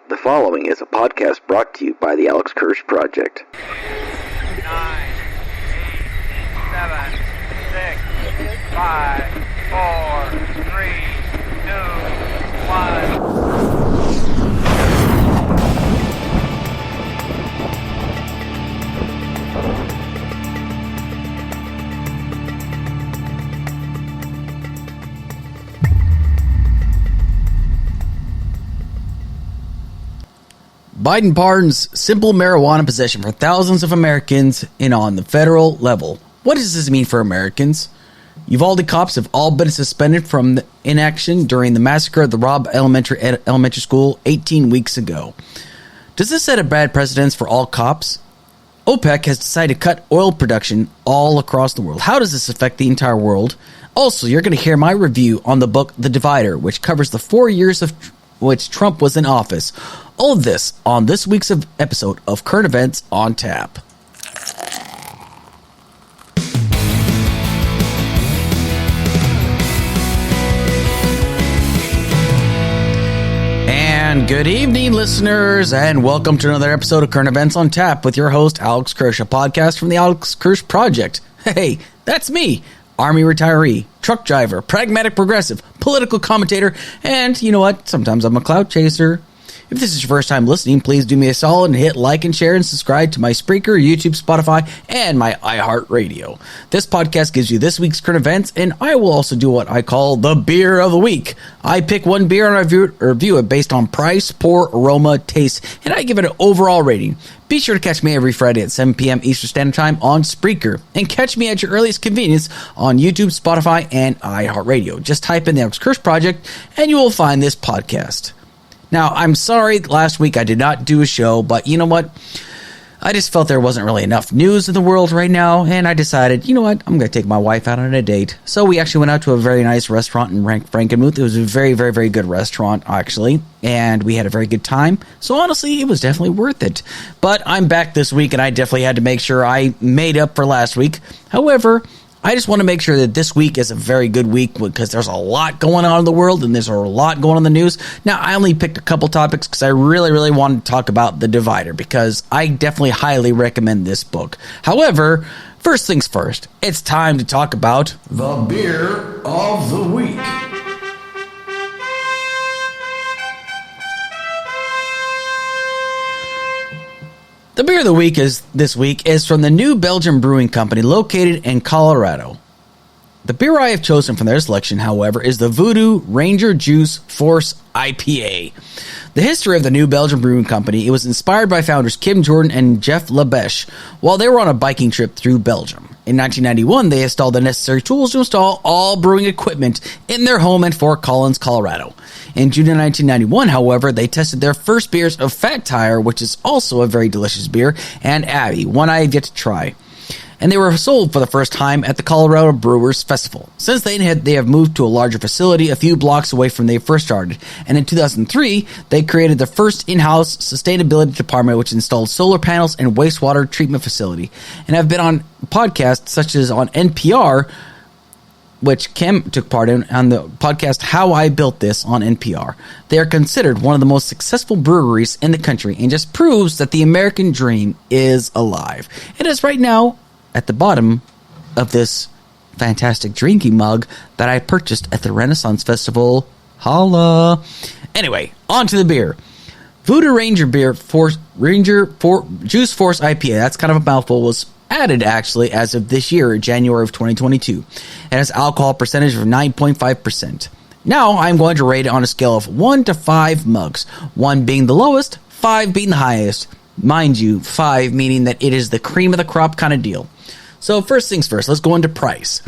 The following is a podcast brought to you by the Alex Kirsch Project. 9, 8, 7, 6, 5, 4, 3, 2, 1. Biden pardons simple marijuana possession for thousands of Americans and on the federal level. What does this mean for Americans? Uvalde Cops have all been suspended from inaction during the massacre at the Robb Elementary School 18 weeks ago. Does this set a bad precedence for all cops? OPEC has decided to cut oil production all across the world. How does this affect the entire world? Also, you're going to hear my review on the book The Divider, which covers the 4 years of which Trump was in office. All of this on this week's episode of Current Events on Tap. And good evening, listeners, and welcome to another episode of Current Events on Tap with your host, Alex Kirsch, a podcast from the Alex Kirsch Project. Hey, that's me. Army retiree, truck driver, pragmatic progressive, political commentator, and you know what? Sometimes I'm a clout chaser. If this is your first time listening, please do me a solid and hit like and share and subscribe to my Spreaker, YouTube, Spotify, and my iHeartRadio. This podcast gives you this week's current events, and I will also do what I call the beer of the week. I pick one beer and I review it based on price, pour, aroma, taste, and I give it an overall rating. Be sure to catch me every Friday at 7 p.m. Eastern Standard Time on Spreaker, and catch me at your earliest convenience on YouTube, Spotify, and iHeartRadio. Just type in the Alex Kirsch Project, and you will find this podcast. Now, I'm sorry last week I did not do a show, but you know what? I just felt there wasn't really enough news in the world right now, and I decided, you know what? I'm going to take my wife out on a date. So we actually went out to a very nice restaurant in Frankenmuth. It was a very, very, very good restaurant, actually, and we had a very good time. So honestly, it was definitely worth it. But I'm back this week, and I definitely had to make sure I made up for last week. However, I just want to make sure that this week is a very good week because there's a lot going on in the world and there's a lot going on in the news. Now, I only picked a couple topics because I really, really wanted to talk about The Divider because I definitely highly recommend this book. However, first things first, it's time to talk about the beer of the week. The beer of the week this week is from the New Belgium Brewing Company located in Colorado. The beer I have chosen from their selection, however, is the Voodoo Ranger Juice Force IPA. The history of the New Belgium Brewing Company, it was inspired by founders Kim Jordan and Jeff LaBeche while they were on a biking trip through Belgium. In 1991, they installed the necessary tools to install all brewing equipment in their home in Fort Collins, Colorado. In June of 1991, however, they tested their first beers of Fat Tire, which is also a very delicious beer, and Abbey, one I have yet to try. And they were sold for the first time at the Colorado Brewers Festival. Since then, they have moved to a larger facility a few blocks away from where they first started. And in 2003, they created the first in-house sustainability department, which installed solar panels and wastewater treatment facility. And have been on podcasts such as on NPR, which Kim took part in on the podcast How I Built This on NPR. They are considered one of the most successful breweries in the country and just proves that the American dream is alive. It is right now at the bottom of this fantastic drinking mug that I purchased at the Renaissance Festival. Holla! Anyway, on to the beer. Voodoo Ranger Juice Force IPA, that's kind of a mouthful, was added actually as of this year, January of 2022. It has alcohol percentage of 9.5%. Now I'm going to rate it on a scale of 1 to 5 mugs, 1 being the lowest, 5 being the highest. Mind you, 5 meaning that it is the cream of the crop kind of deal. So first things first, let's go into price.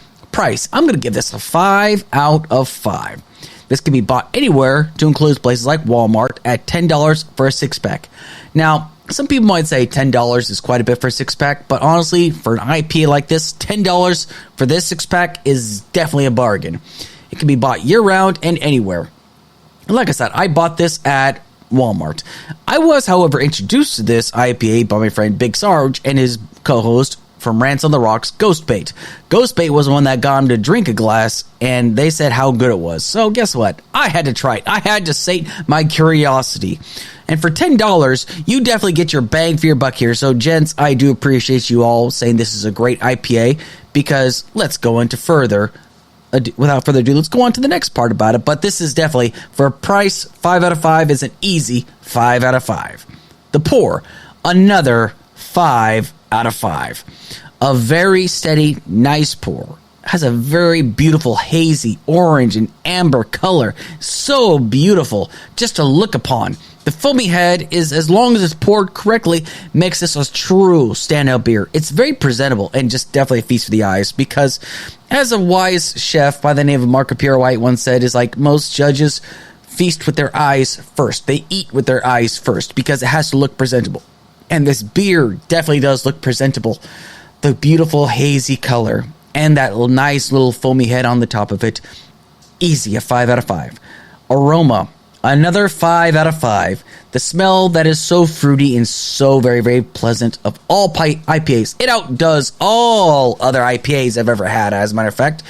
I'm going to give this a 5 out of 5. This can be bought anywhere to include places like Walmart at $10 for a 6-pack. Now, some people might say $10 is quite a bit for a 6-pack, but honestly, for an IPA like this, $10 for this 6-pack is definitely a bargain. It can be bought year-round and anywhere. And like I said, I bought this at Walmart. I was, however, introduced to this IPA by my friend Big Sarge and his co-host from Rants on the Rocks, Ghostbait. Ghostbait was the one that got him to drink a glass, and they said how good it was. So guess what? I had to try it. I had to sate my curiosity. And for $10, you definitely get your bang for your buck here. So, gents, I do appreciate you all saying this is a great IPA, because let's go into without further ado, let's go on to the next part about it. But this is definitely, for a price, 5 out of 5 is an easy 5 out of 5. The pour, another 5 out of 5. A very steady, nice pour. Has a very beautiful hazy orange and amber color. So beautiful just to look upon. The foamy head is, as long as it's poured correctly, makes this a true standout beer. It's very presentable and just definitely a feast for the eyes, because as a wise chef by the name of Marco Pierre White once said, is like, most judges feast with their eyes first. They eat with their eyes first because it has to look presentable. And this beer definitely does look presentable. The beautiful hazy color and that nice little foamy head on the top of it. Easy, a 5 out of 5. Aroma, another 5 out of 5. The smell that is so fruity and so very, very pleasant of all IPAs. It outdoes all other IPAs I've ever had, as a matter of fact.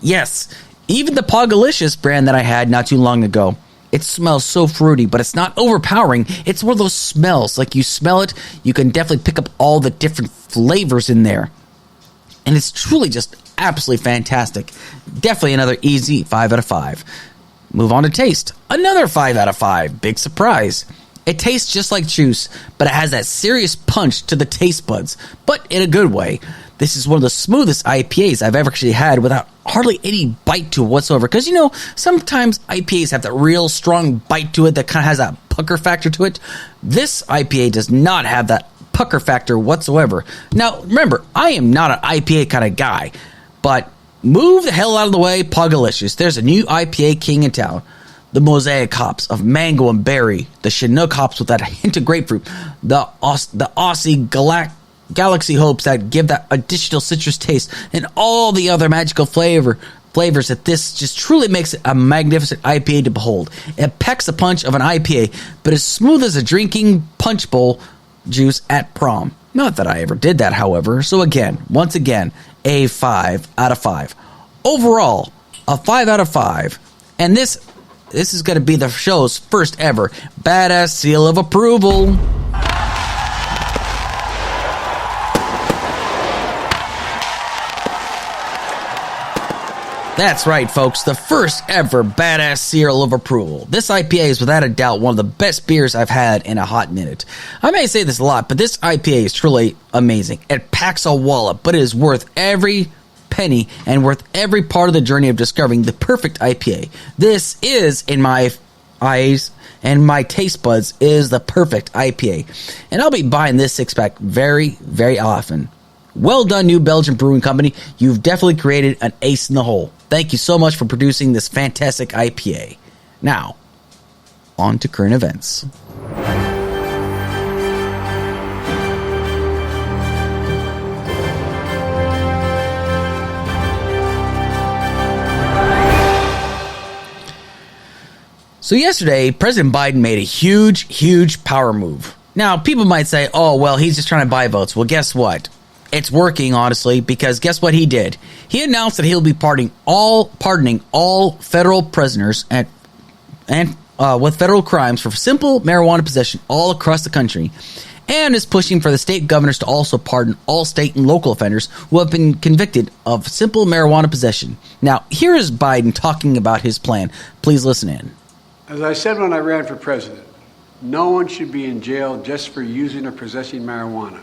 Yes, even the Pogalicious brand that I had not too long ago. It smells so fruity, but it's not overpowering. It's one of those smells. Like, you smell it, you can definitely pick up all the different flavors in there. And it's truly just absolutely fantastic. Definitely another easy 5 out of 5. Move on to taste. Another 5 out of 5. Big surprise. It tastes just like juice, but it has that serious punch to the taste buds, but in a good way. This is one of the smoothest IPAs I've ever actually had without hardly any bite to it whatsoever. Because, you know, sometimes IPAs have that real strong bite to it that kind of has that pucker factor to it. This IPA does not have that pucker factor whatsoever. Now, remember, I am not an IPA kind of guy, but move the hell out of the way, Pogalicious. There's a new IPA king in town. The Mosaic hops of mango and berry, the Chinook hops with that hint of grapefruit, the Aussie Galaxy hops that give that additional citrus taste, and all the other magical flavors that this just truly makes it a magnificent IPA to behold. It packs the punch of an IPA, but as smooth as a drinking punch bowl juice at prom. Not that I ever did that, however. So again, once again, a 5 out of 5. Overall, a 5 out of 5. And this is going to be the show's first ever badass seal of approval. That's right, folks. The first ever badass seal of approval. This IPA is without a doubt one of the best beers I've had in a hot minute. I may say this a lot, but this IPA is truly amazing. It packs a wallop, but it is worth every penny and worth every part of the journey of discovering the perfect IPA. This is, in my eyes and my taste buds, is the perfect IPA. And I'll be buying this six-pack very, very often. Well done, New Belgium Brewing Company. You've definitely created an ace in the hole. Thank you so much for producing this fantastic IPA. Now, on to current events. So yesterday, President Biden made a huge power move. Now, people might say, oh, well, he's just trying to buy votes. Well, guess what? It's working, honestly, because guess what he did? He announced that he'll be pardoning all federal prisoners and with federal crimes for simple marijuana possession all across the country, and is pushing for the state governors to also pardon all state and local offenders who have been convicted of simple marijuana possession. Now, here is Biden talking about his plan. Please listen in. As I said when I ran for president, no one should be in jail just for using or possessing marijuana.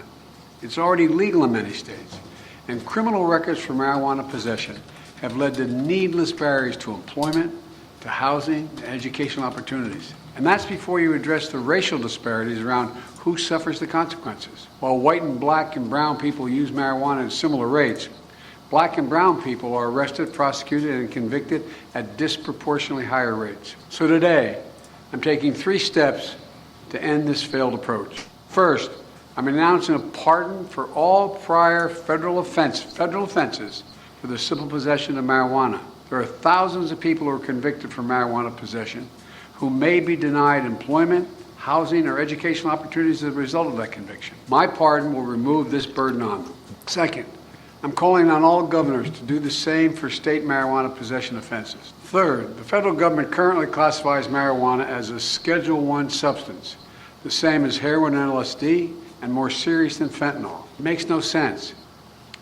It's already legal in many states, and criminal records for marijuana possession have led to needless barriers to employment, to housing, to educational opportunities. And that's before you address the racial disparities around who suffers the consequences. While white and black and brown people use marijuana at similar rates, black and brown people are arrested, prosecuted, and convicted at disproportionately higher rates. So today, I'm taking 3 steps to end this failed approach. First, I'm announcing a pardon for all prior federal offenses for the simple possession of marijuana. There are thousands of people who are convicted for marijuana possession who may be denied employment, housing, or educational opportunities as a result of that conviction. My pardon will remove this burden on them. Second, I'm calling on all governors to do the same for state marijuana possession offenses. Third, the federal government currently classifies marijuana as a Schedule I substance. the same as heroin and LSD, and more serious than fentanyl. It makes no sense.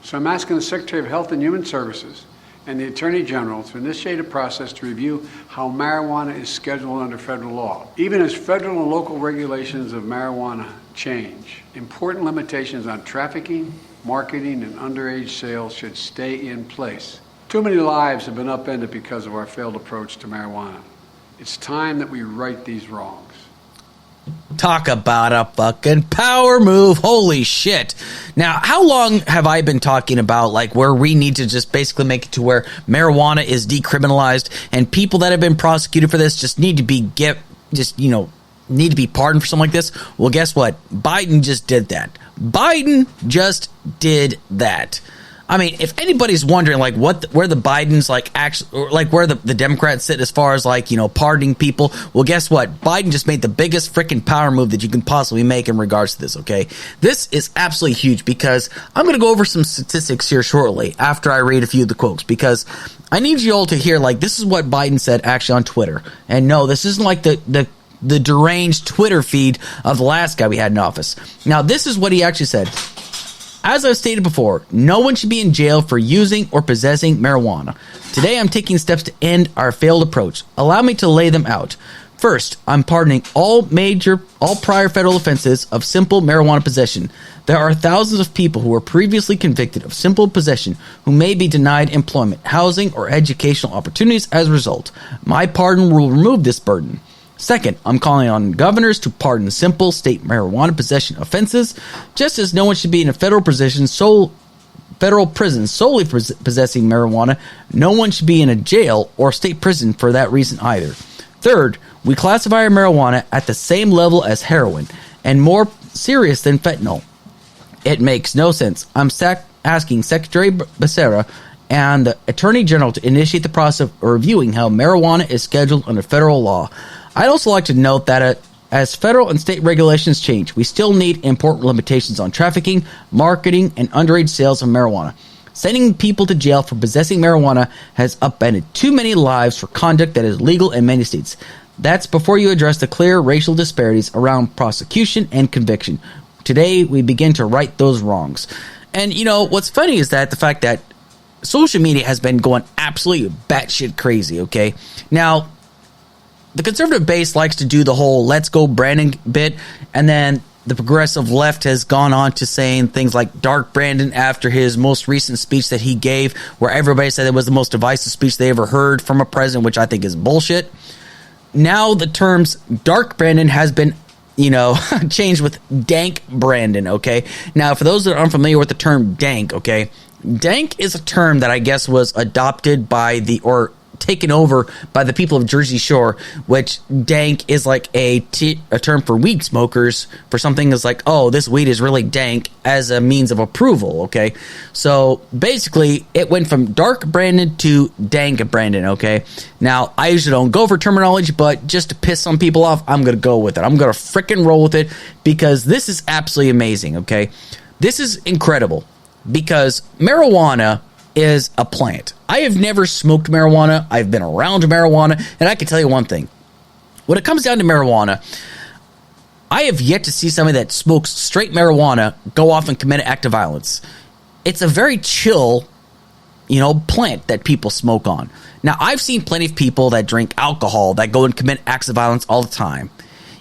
So I'm asking the Secretary of Health and Human Services and the Attorney General to initiate a process to review how marijuana is scheduled under federal law. Even as federal and local regulations of marijuana change, important limitations on trafficking, marketing, and underage sales should stay in place. Too many lives have been upended because of our failed approach to marijuana. It's time that we right these wrongs. Talk about a fucking power move. Holy shit. Now, how long have I been talking about like where we need to just basically make it to where marijuana is decriminalized and people that have been prosecuted for this just need to be need to be pardoned for something like this? Well, guess what? Biden just did that. Biden just did that. I mean, if anybody's wondering, like, where the Bidens, like, actually, or, like, where the Democrats sit as far as, like, pardoning people, well, guess what? Biden just made the biggest freaking power move that you can possibly make in regards to this, okay? This is absolutely huge because I'm going to go over some statistics here shortly after I read a few of the quotes because I need you all to hear, like, this is what Biden said actually on Twitter. And no, this isn't like the deranged Twitter feed of the last guy we had in office. Now, this is what he actually said. As I've stated before, no one should be in jail for using or possessing marijuana. Today, I'm taking steps to end our failed approach. Allow me to lay them out. First, I'm pardoning all prior federal offenses of simple marijuana possession. There are thousands of people who were previously convicted of simple possession who may be denied employment, housing, or educational opportunities as a result. My pardon will remove this burden. Second, I'm calling on governors to pardon simple state marijuana possession offenses, just as no one should be in a federal prison solely possessing marijuana. No one should be in a jail or state prison for that reason either. Third, we classify marijuana at the same level as heroin and more serious than fentanyl. It makes no sense. I'm asking Secretary Becerra and the Attorney General to initiate the process of reviewing how marijuana is scheduled under federal law. I'd also like to note that as federal and state regulations change, we still need important limitations on trafficking, marketing, and underage sales of marijuana. Sending people to jail for possessing marijuana has upended too many lives for conduct that is legal in many states. That's before you address the clear racial disparities around prosecution and conviction. Today, we begin to right those wrongs. And, what's funny is that the fact that social media has been going absolutely batshit crazy, okay? Now, the conservative base likes to do the whole let's go Brandon bit, and then the progressive left has gone on to saying things like Dark Brandon after his most recent speech that he gave, where everybody said it was the most divisive speech they ever heard from a president, which I think is bullshit. Now the terms Dark Brandon has been, changed with Dank Brandon, okay? Now, for those that are unfamiliar with the term dank, okay, dank is a term that I guess was adopted by taken over by the people of Jersey Shore, which dank is like a term for weed smokers for something that's like, oh, this weed is really dank as a means of approval, okay? So basically, it went from Dark Brandon to Dank Brandon, okay? Now, I usually don't go for terminology, but just to piss some people off, I'm going to go with it. I'm going to frickin' roll with it because this is absolutely amazing, okay? This is incredible because marijuana is a plant. I have never smoked marijuana. I've been around marijuana, and I can tell you one thing. When it comes down to marijuana, I have yet to see somebody that smokes straight marijuana go off and commit an act of violence. It's a very chill, plant that people smoke on. Now, I've seen plenty of people that drink alcohol that go and commit acts of violence all the time.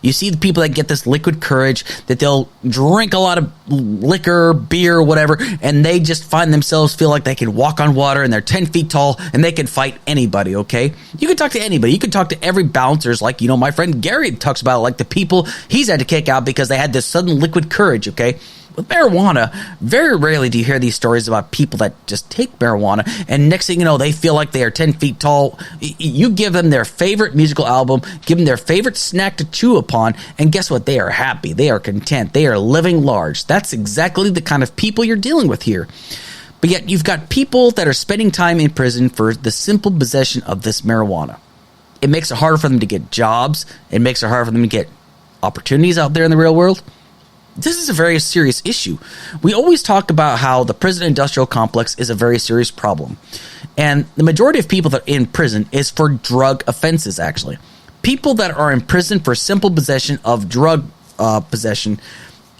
You see the people that get this liquid courage, that they'll drink a lot of liquor, beer, whatever, and they just find themselves feel like they can walk on water and they're 10 feet tall and they can fight anybody, okay? You can talk to anybody. You can talk to every bouncers like, my friend Gary talks about, like the people he's had to kick out because they had this sudden liquid courage, okay? With marijuana, very rarely do you hear these stories about people that just take marijuana and next thing you know, they feel like they are 10 feet tall. You give them their favorite musical album, give them their favorite snack to chew upon, and guess what? They are happy. They are content. They are living large. That's exactly the kind of people you're dealing with here. But yet you've got people that are spending time in prison for the simple possession of this marijuana. It makes it harder for them to get jobs. It makes it harder for them to get opportunities out there in the real world. This is a very serious issue. We always talk about how the prison industrial complex is a very serious problem. And the majority of people that are in prison is for drug offenses, actually. People that are in prison for simple possession of drug possession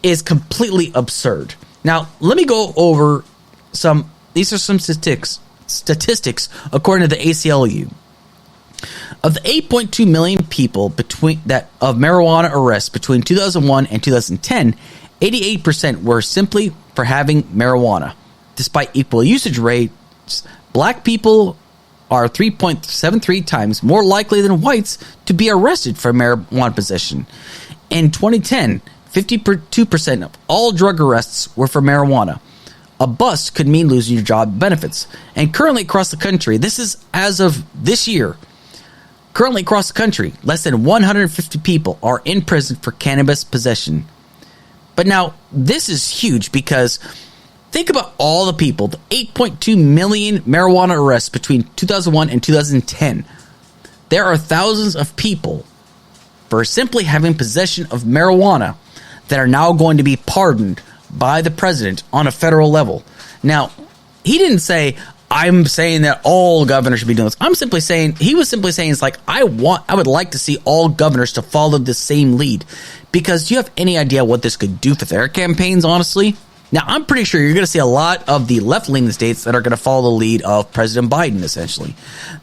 is completely absurd. Now, let me go over some. These are some statistics according to the ACLU. Of the 8.2 million people of marijuana arrests between 2001 and 2010, 88% were simply for having marijuana. Despite equal usage rates, black people are 3.73 times more likely than whites to be arrested for marijuana possession. In 2010, 52% of all drug arrests were for marijuana. A bust could mean losing your job benefits. And currently across the country, this is as of this year, currently across the country, less than 150 people are in prison for cannabis possession. But now, this is huge because think about all the people, the 8.2 million marijuana arrests between 2001 and 2010. There are thousands of people for simply having possession of marijuana that are now going to be pardoned by the president on a federal level. Now, he didn't say, I'm saying that all governors should be doing this. He was simply saying, it's like, I would like to see all governors to follow the same lead. Because do you have any idea what this could do for their campaigns, honestly? Now, I'm pretty sure you're going to see a lot of the left-leaning states that are going to follow the lead of President Biden, essentially.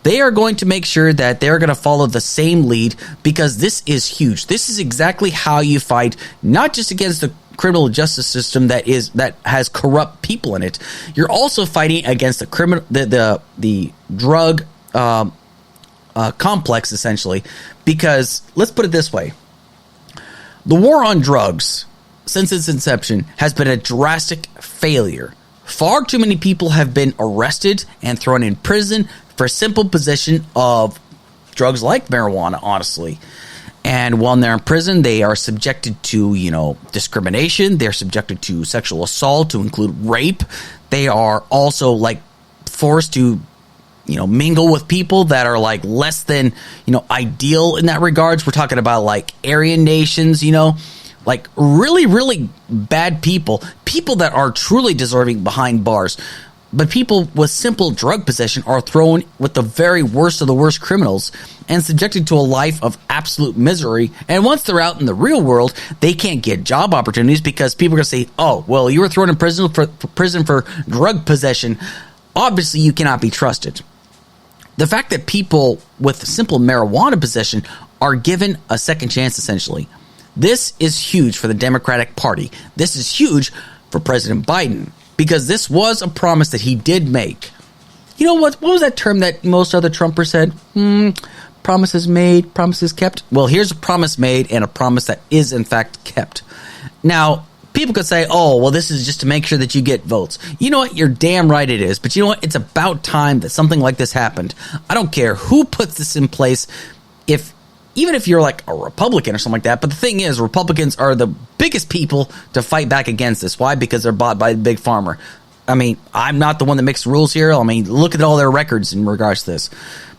They are going to make sure that they're going to follow the same lead because this is huge. This is exactly how you fight, not just against the criminal justice system that has corrupt people in it. You're also fighting against the drug complex, essentially, because let's put it this way. The war on drugs, since its inception, has been a drastic failure. Far too many people have been arrested and thrown in prison for simple possession of drugs like marijuana, honestly. And while they're in prison, they are subjected to, discrimination. They're subjected to sexual assault, to include rape. They are also, forced to, mingle with people that are, less than, ideal in that regards. We're talking about, Aryan nations, really, really bad people that are truly deserving behind bars. But people with simple drug possession are thrown with the very worst of the worst criminals and subjected to a life of absolute misery. And once they're out in the real world, they can't get job opportunities because people are going to say, oh, well, you were thrown in prison for drug possession. Obviously, you cannot be trusted. The fact that people with simple marijuana possession are given a second chance, essentially. This is huge for the Democratic Party. This is huge for President Biden because this was a promise that he did make. You know what? What was that term that most other Trumpers said? Promises made, promises kept. Well, here's a promise made and a promise that is in fact kept. Now, people could say, oh, well, this is just to make sure that you get votes. You know what? You're damn right it is. But you know what? It's about time that something like this happened. I don't care who puts this in place. Even if you're like a Republican or something like that. But the thing is, Republicans are the biggest people to fight back against this. Why? Because they're bought by the big pharma. I mean, I'm not the one that makes the rules here. I mean, look at all their records in regards to this.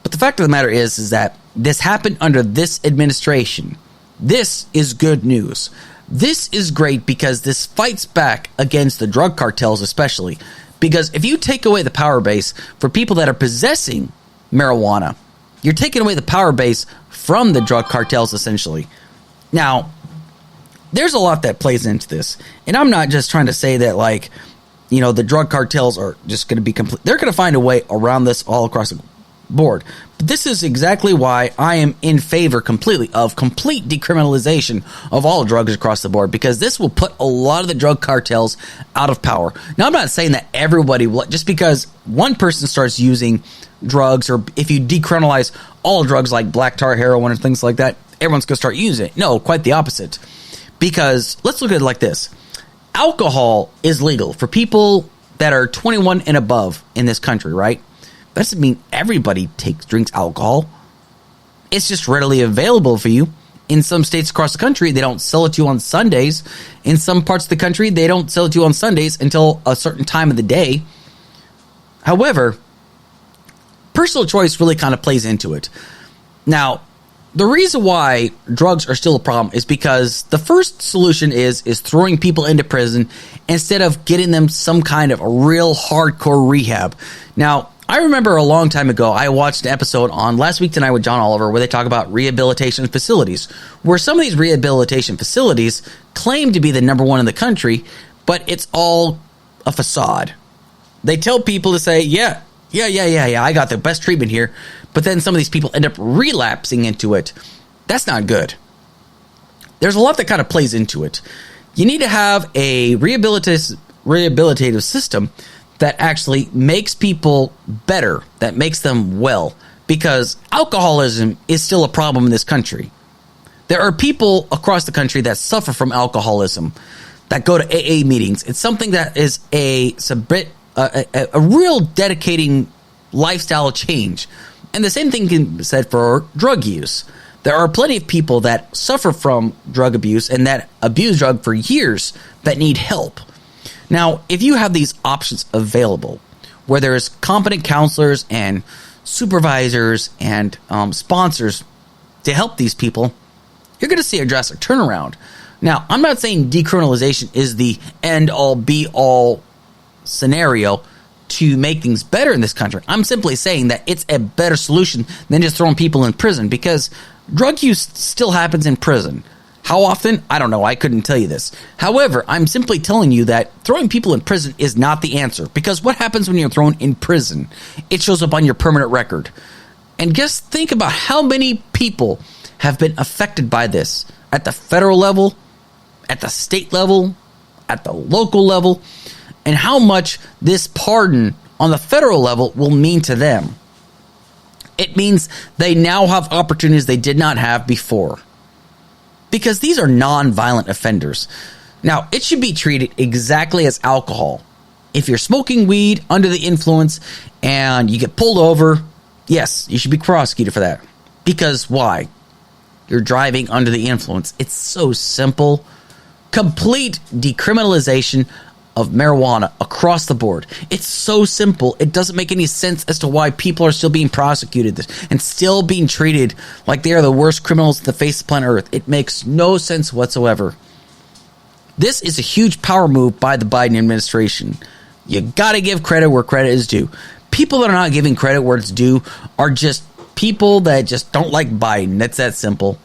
But the fact of the matter is that this happened under this administration. This is good news. This is great because this fights back against the drug cartels especially. Because if you take away the power base for people that are possessing marijuana, you're taking away the power base from the drug cartels, essentially. Now, there's a lot that plays into this. And I'm not just trying to say that, the drug cartels are just going to be complete. They're going to find a way around this all across the board. But this is exactly why I am in favor completely of complete decriminalization of all drugs across the board, because this will put a lot of the drug cartels out of power. Now, I'm not saying that everybody will, just because one person starts using drugs, or if you decriminalize all drugs like black tar, heroin, and things like that, everyone's going to start using it. No, quite the opposite. Because let's look at it like this. Alcohol is legal for people that are 21 and above in this country, right? That doesn't mean everybody drinks alcohol. It's just readily available for you. In some states across the country, they don't sell it to you on Sundays. In some parts of the country, they don't sell it to you on Sundays until a certain time of the day. However, personal choice really kind of plays into it. Now, the reason why drugs are still a problem is because the first solution is throwing people into prison instead of getting them some kind of a real hardcore rehab. Now, I remember a long time ago, I watched an episode on Last Week Tonight with John Oliver where they talk about rehabilitation facilities, where some of these rehabilitation facilities claim to be the number one in the country, but it's all a facade. They tell people to say, yeah, I got the best treatment here, but then some of these people end up relapsing into it. That's not good. There's a lot that kind of plays into it. You need to have a rehabilitative system that actually makes people better, that makes them well, because alcoholism is still a problem in this country. There are people across the country that suffer from alcoholism, that go to AA meetings. It's something that is a real dedicating lifestyle change. And the same thing can be said for drug use. There are plenty of people that suffer from drug abuse and that abuse drug for years that need help. Now, if you have these options available, where there's competent counselors and supervisors and sponsors to help these people, you're going to see a drastic turnaround. Now, I'm not saying decriminalization is the end-all, be-all scenario to make things better in this country. I'm simply saying that it's a better solution than just throwing people in prison, because drug use still happens in prison. How often? I don't know. I couldn't tell you this. However, I'm simply telling you that throwing people in prison is not the answer, because what happens when you're thrown in prison? It shows up on your permanent record. And just think about how many people have been affected by this at the federal level, at the state level, at the local level, and how much this pardon on the federal level will mean to them. It means they now have opportunities they did not have before, because these are non-violent offenders. Now, it should be treated exactly as alcohol. If you're smoking weed under the influence and you get pulled over, yes, you should be prosecuted for that. Because why? You're driving under the influence. It's so simple. Complete decriminalization of marijuana across the board. It's so simple. It doesn't make any sense as to why people are still being prosecuted and still being treated like they are the worst criminals on the face of planet Earth. It makes no sense whatsoever. This is a huge power move by the Biden administration. You got to give credit where credit is due. People that are not giving credit where it's due are just people that just don't like Biden. That's that simple.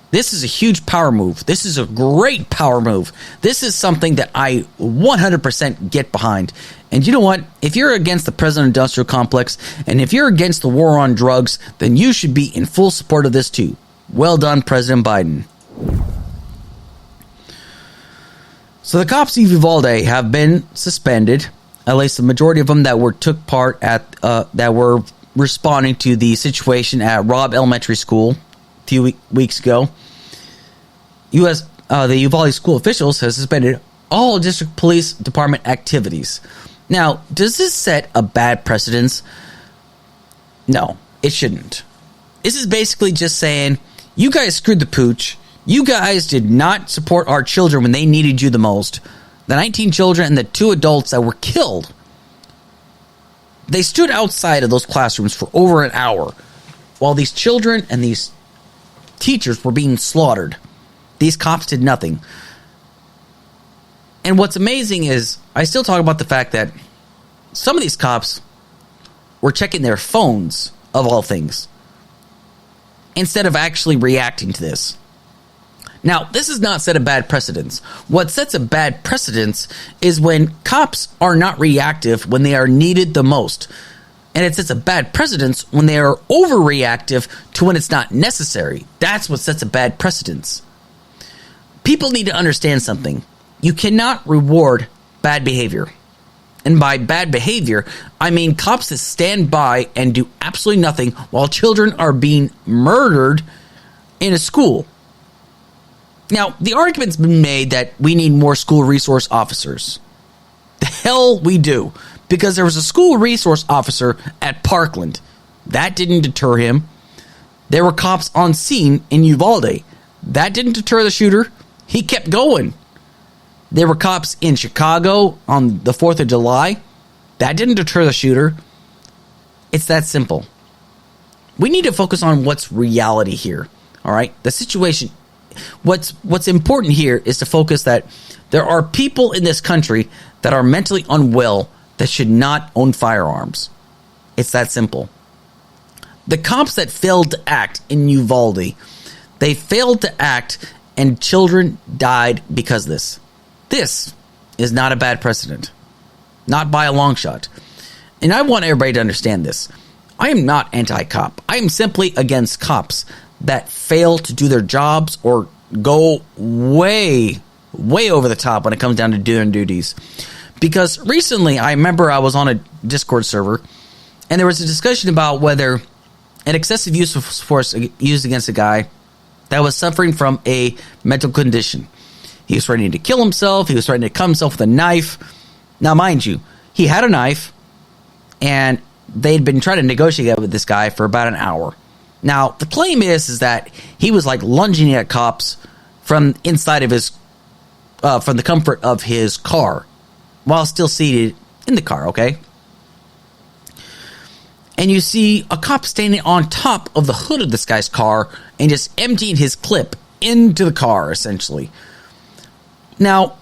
This is a huge power move. This is a great power move. This is something that I 100% get behind. And you know what? If you're against the prison-industrial complex, and if you're against the war on drugs, then you should be in full support of this too. Well done, President Biden. So the cops of Uvalde have been suspended, at least the majority of them that took part at that were responding to the situation at Robb Elementary School a few weeks ago. The Uvalde school officials have suspended all district police department activities. Now, does this set a bad precedence? No, it shouldn't. This is basically just saying, you guys screwed the pooch. You guys did not support our children when they needed you the most. The 19 children and the 2 adults that were killed. They stood outside of those classrooms for over an hour while these children and these teachers were being slaughtered. These cops did nothing. And what's amazing is, I still talk about the fact that some of these cops were checking their phones, of all things, instead of actually reacting to this. Now, this does not set a bad precedence. What sets a bad precedence is when cops are not reactive when they are needed the most. And it sets a bad precedence when they are overreactive to when it's not necessary. That's what sets a bad precedence. People need to understand something. You cannot reward bad behavior. And by bad behavior, I mean cops that stand by and do absolutely nothing while children are being murdered in a school. Now, the argument's been made that we need more school resource officers. The hell we do. Because there was a school resource officer at Parkland. That didn't deter him. There were cops on scene in Uvalde. That didn't deter the shooter. He kept going. There were cops in Chicago on the 4th of July. That didn't deter the shooter. It's that simple. We need to focus on what's reality here. All right? The situation. What's important here is to focus that there are people in this country that are mentally unwell that should not own firearms. It's that simple. The cops that failed to act in Uvalde, they failed to act and children died because of this. This is not a bad precedent. Not by a long shot. And I want everybody to understand this. I am not anti-cop. I am simply against cops that fail to do their jobs or go way over the top when it comes down to doing duties. Because recently, I remember I was on a Discord server, and there was a discussion about whether an excessive use of force used against a guy that was suffering from a mental condition. He was threatening to kill himself. He was threatening to cut himself with a knife. Now, mind you, he had a knife, and they'd been trying to negotiate with this guy for about an hour. Now, the claim is that he was like lunging at cops from inside of his, from the comfort of his car, while still seated in the car, okay? And you see a cop standing on top of the hood of this guy's car and just emptying his clip into the car, essentially. Now,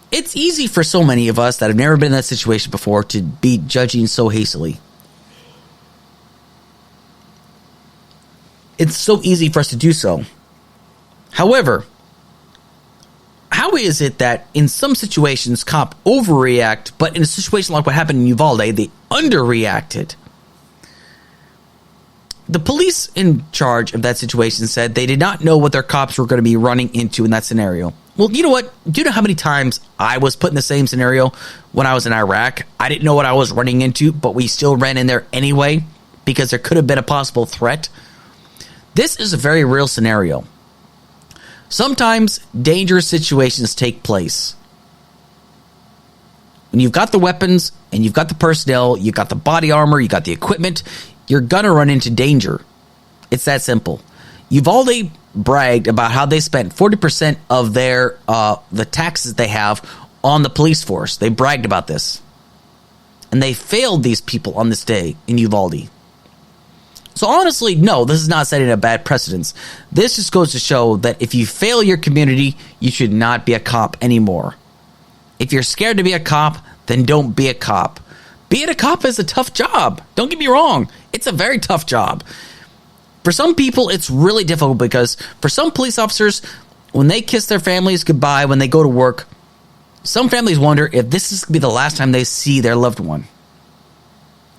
it's easy for so many of us that have never been in that situation before to be judging so hastily. It's so easy for us to do so. However, how is it that in some situations cops overreact, but in a situation like what happened in Uvalde, they underreacted? The police in charge of that situation said they did not know what their cops were going to be running into in that scenario. Well, you know what? Do you know how many times I was put in the same scenario when I was in Iraq? I didn't know what I was running into, but we still ran in there anyway because there could have been a possible threat. This is a very real scenario. Sometimes dangerous situations take place. When you've got the weapons and you've got the personnel, you've got the body armor, you got the equipment, you're going to run into danger. It's that simple. Uvalde bragged about how they spent 40% of their the taxes they have on the police force. They bragged about this. And they failed these people on this day in Uvalde. So honestly, no, this is not setting a bad precedence. This just goes to show that if you fail your community, you should not be a cop anymore. If you're scared to be a cop, then don't be a cop. Being a cop is a tough job. Don't get me wrong. It's a very tough job. For some people, it's really difficult because for some police officers, when they kiss their families goodbye, when they go to work, some families wonder if this is going to be the last time they see their loved one.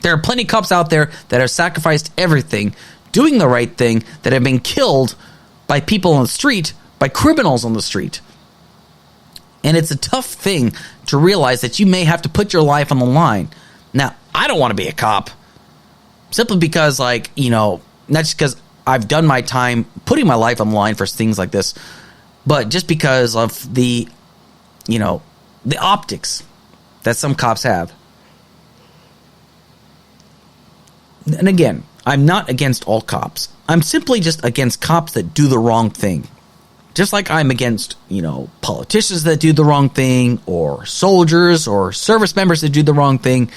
There are plenty of cops out there that have sacrificed everything, doing the right thing, that have been killed by people on the street, by criminals on the street. And it's a tough thing to realize that you may have to put your life on the line. Now, I don't want to be a cop. Simply because, not just because I've done my time putting my life on the line for things like this, but just because of the optics that some cops have. And again, I'm not against all cops. I'm simply just against cops that do the wrong thing. Just like I'm against, politicians that do the wrong thing, or soldiers or service members that do the wrong thing.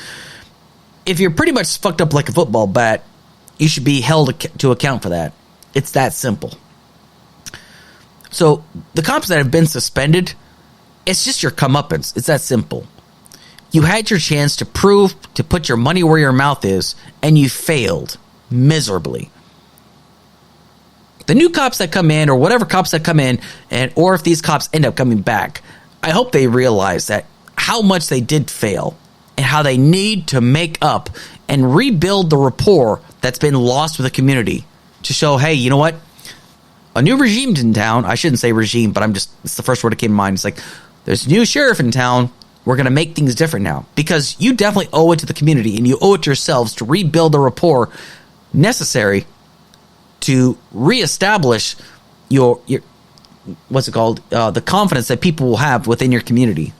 If you're pretty much fucked up like a football bat, you should be held to account for that. It's that simple. So the cops that have been suspended, it's just your comeuppance. It's that simple. You had your chance to prove, to put your money where your mouth is, and you failed miserably. The new cops that come in, or whatever cops that come in, or if these cops end up coming back, I hope they realize that how much they did fail and how they need to make up and rebuild the rapport that's been lost with the community to show, hey, you know what? A new regime's in town. I shouldn't say regime, but it's the first word that came to mind. It's like, there's a new sheriff in town. We're going to make things different now, because you definitely owe it to the community and you owe it to yourselves to rebuild the rapport necessary to reestablish your the confidence that people will have within your community.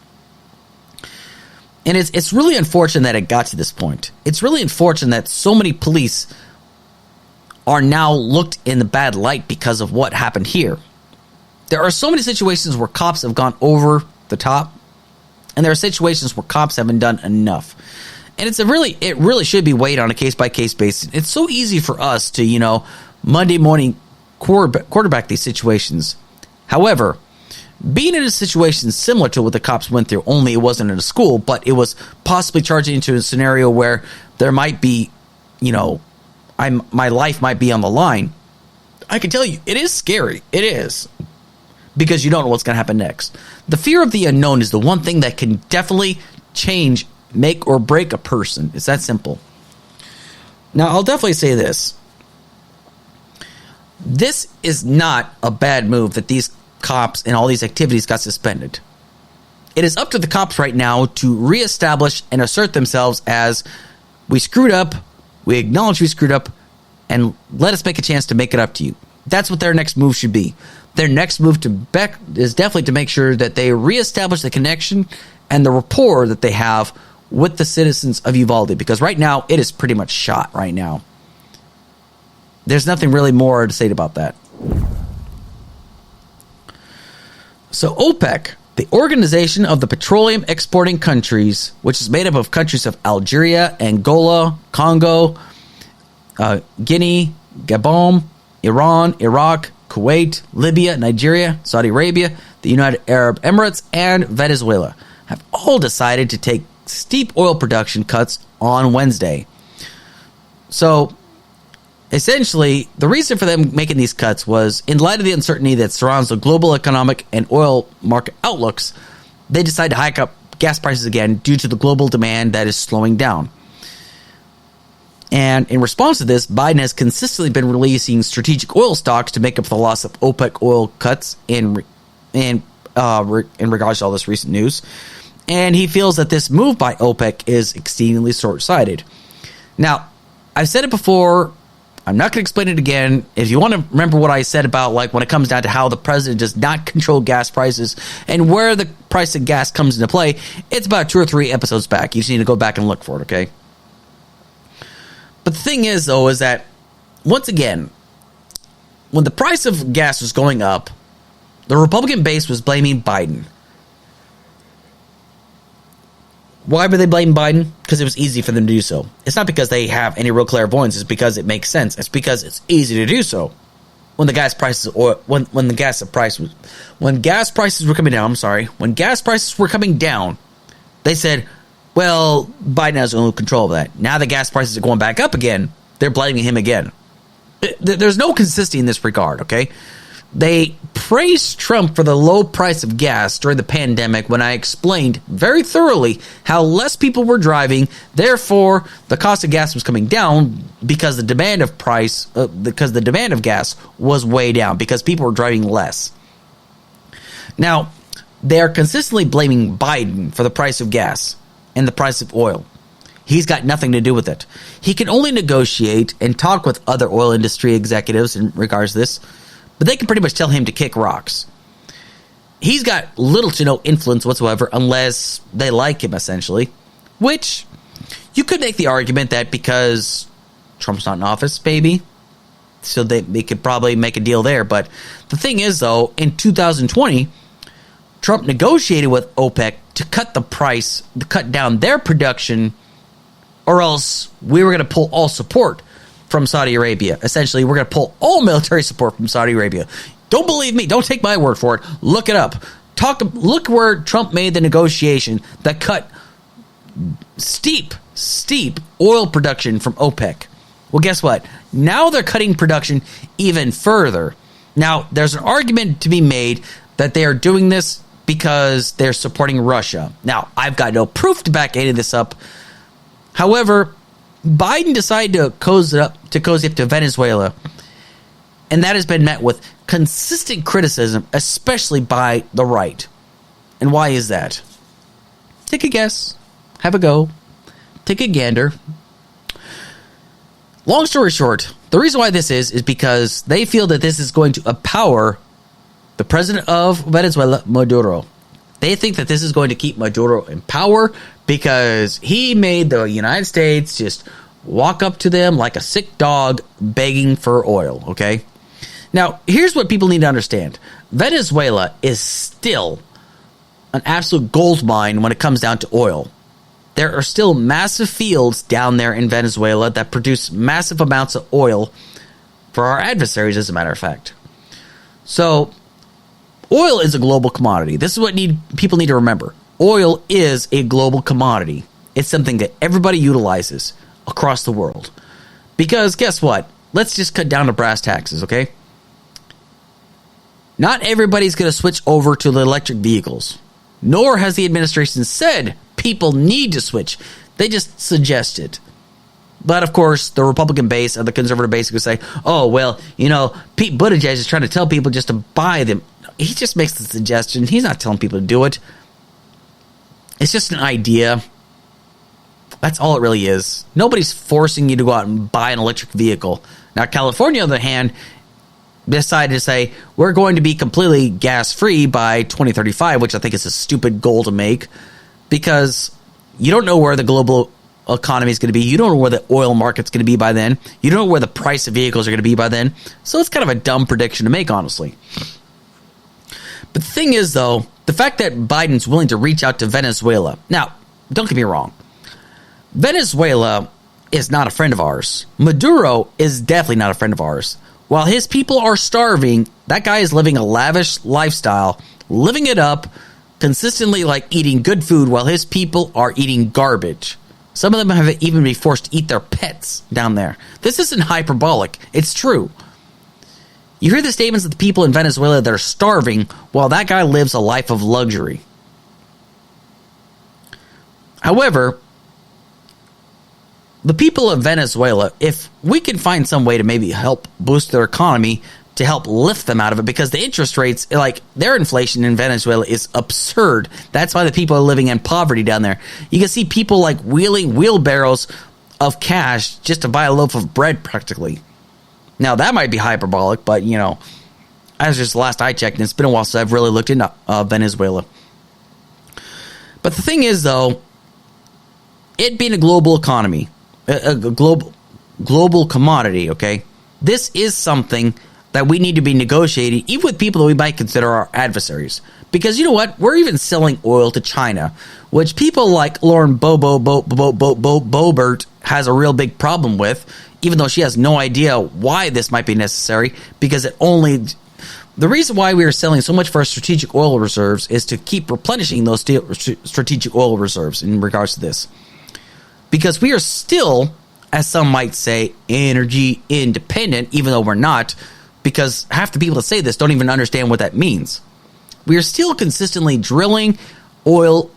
And it's really unfortunate that it got to this point. It's really unfortunate that so many police are now looked in the bad light because of what happened here. There are so many situations where cops have gone over the top, and there are situations where cops haven't done enough. And it really should be weighed on a case-by-case basis. It's so easy for us to, Monday morning quarterback these situations. However, being in a situation similar to what the cops went through, only it wasn't in a school, but it was possibly charging into a scenario where there might be, my life might be on the line. I can tell you, it is scary. It is. Because you don't know what's going to happen next. The fear of the unknown is the one thing that can definitely change, make or break a person. It's that simple. Now, I'll definitely say this. This is not a bad move that these cops and all these activities got suspended. It is up to the cops right now to reestablish and assert themselves as we screwed up, we acknowledge we screwed up, and let us make a chance to make it up to you. That's what their next move should be. Their next move is definitely to make sure that they reestablish the connection and the rapport that they have with the citizens of Uvalde, because right now it is pretty much shot right now. There's nothing really more to say about that. So OPEC, the Organization of the Petroleum Exporting Countries, which is made up of countries of Algeria, Angola, Congo, Guinea, Gabon, Iran, Iraq, Kuwait, Libya, Nigeria, Saudi Arabia, the United Arab Emirates, and Venezuela, have all decided to take steep oil production cuts on Wednesday. So, essentially, the reason for them making these cuts was, in light of the uncertainty that surrounds the global economic and oil market outlooks, they decided to hike up gas prices again due to the global demand that is slowing down. And in response to this, Biden has consistently been releasing strategic oil stocks to make up for the loss of OPEC oil cuts in regards to all this recent news. And he feels that this move by OPEC is exceedingly short-sighted. Now, I've said it before. I'm not going to explain it again. If you want to remember what I said about when it comes down to how the president does not control gas prices and where the price of gas comes into play, it's about 2 or 3 episodes back. You just need to go back and look for it, okay? But the thing is, though, is that, once again, when the price of gas was going up, the Republican base was blaming Biden. Why were they blaming Biden? Because it was easy for them to do so. It's not because they have any real clairvoyance. It's because it makes sense. It's because it's easy to do so. When the gas prices, when gas prices were coming down, they said, well, Biden has no control of that. Now the gas prices are going back up again. They're blaming him again. There's no consistency in this regard, okay? They praised Trump for the low price of gas during the pandemic when I explained very thoroughly how less people were driving. Therefore, the cost of gas was coming down because the demand of gas was way down because people were driving less. Now, they are consistently blaming Biden for the price of gas and the price of oil. He's got nothing to do with it. He can only negotiate and talk with other oil industry executives in regards to this, but they can pretty much tell him to kick rocks. He's got little to no influence whatsoever unless they like him, essentially, which you could make the argument that because Trump's not in office, maybe, so they could probably make a deal there. But the thing is, though, in 2020, Trump negotiated with OPEC to cut the price, to cut down their production, or else we were going to pull all support from Saudi Arabia. Essentially, we're going to pull all military support from Saudi Arabia. Don't believe me. Don't take my word for it. Look it up. Look where Trump made the negotiation that cut steep oil production from OPEC. Well, guess what? Now they're cutting production even further. Now, there's an argument to be made that they are doing this because they're supporting Russia. Now, I've got no proof to back any of this up. However, Biden decided to cozy up to Venezuela, and that has been met with consistent criticism, especially by the right. And why is that? Take a guess. Have a go. Take a gander. Long story short, the reason why this is because they feel that this is going to empower the president of Venezuela, Maduro. They think that this is going to keep Maduro in power because he made the United States just walk up to them like a sick dog begging for oil, okay? Now, here's what people need to understand. Venezuela is still an absolute gold mine when it comes down to oil. There are still massive fields down there in Venezuela that produce massive amounts of oil for our adversaries, as a matter of fact. So, oil is a global commodity. This is what people need to remember. Oil is a global commodity. It's something that everybody utilizes. across the world. Because guess what? Let's just cut down to brass taxes, okay? Not everybody's going to switch over to the electric vehicles. Nor has the administration said people need to switch. They just suggest it. But of course, the Republican base or the conservative base would say, oh, well, Pete Buttigieg is trying to tell people just to buy them. He just makes the suggestion. He's not telling people to do it. It's just an idea. That's all it really is. Nobody's forcing you to go out and buy an electric vehicle. Now, California, on the other hand, decided to say, we're going to be completely gas-free by 2035, which I think is a stupid goal to make, because you don't know where the global economy is going to be. You don't know where the oil market's going to be by then. You don't know where the price of vehicles are going to be by then. So it's kind of a dumb prediction to make, honestly. But the thing is, though, the fact that Biden's willing to reach out to Venezuela. Now, don't get me wrong. Venezuela is not a friend of ours. Maduro is definitely not a friend of ours. While his people are starving, that guy is living a lavish lifestyle, living it up, consistently like eating good food while his people are eating garbage. Some of them have even been forced to eat their pets down there. This isn't hyperbolic. It's true. You hear the statements of the people in Venezuela that are starving while that guy lives a life of luxury. However, the people of Venezuela, if we can find some way to maybe help boost their economy to help lift them out of it, because the interest rates, like their inflation in Venezuela is absurd. That's why the people are living in poverty down there. You can see people like wheeling wheelbarrows of cash just to buy a loaf of bread practically. Now that might be hyperbolic, but as just the last I checked, and it's been a while since I've really looked into Venezuela. But the thing is, though, it being a global economy, a global commodity, okay, this is something that we need to be negotiating, even with people that we might consider our adversaries. Because you know what? We're even selling oil to China, which people like Lauren Boebert has a real big problem with, even though she has no idea why this might be necessary, because the reason why we are selling so much for our strategic oil reserves is to keep replenishing those strategic oil reserves in regards to this. Because we are still, as some might say, energy independent, even though we're not, because half the people that say this don't even understand what that means. We are still consistently drilling oil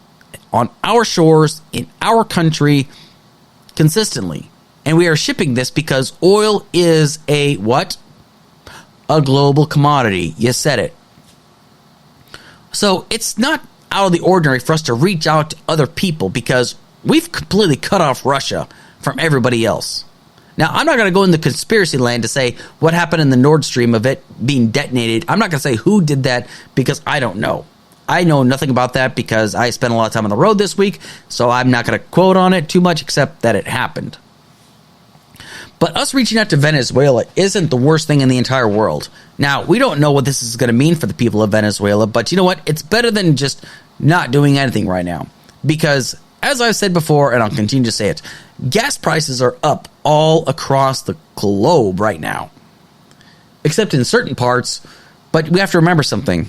on our shores, in our country, consistently. And we are shipping this because oil is a what? A global commodity. You said it. So it's not out of the ordinary for us to reach out to other people because we've completely cut off Russia from everybody else. Now, I'm not going to go into conspiracy land to say what happened in the Nord Stream of it being detonated. I'm not going to say who did that because I don't know. I know nothing about that because I spent a lot of time on the road this week, so I'm not going to quote on it too much except that it happened. But us reaching out to Venezuela isn't the worst thing in the entire world. Now, we don't know what this is going to mean for the people of Venezuela, but you know what? It's better than just not doing anything right now. Because, as I've said before, and I'll continue to say it, gas prices are up all across the globe right now. Except in certain parts, but we have to remember something.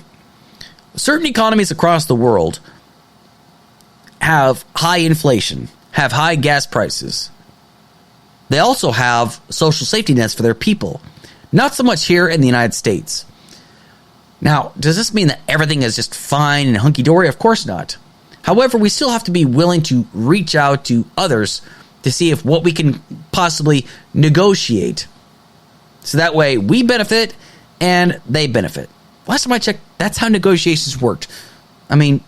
Certain economies across the world have high inflation, have high gas prices. They also have social safety nets for their people. Not so much here in the United States. Now, does this mean that everything is just fine and hunky-dory? Of course not. However, we still have to be willing to reach out to others to see if what we can possibly negotiate. So that way we benefit and they benefit. Last time I checked, that's how negotiations worked. I mean,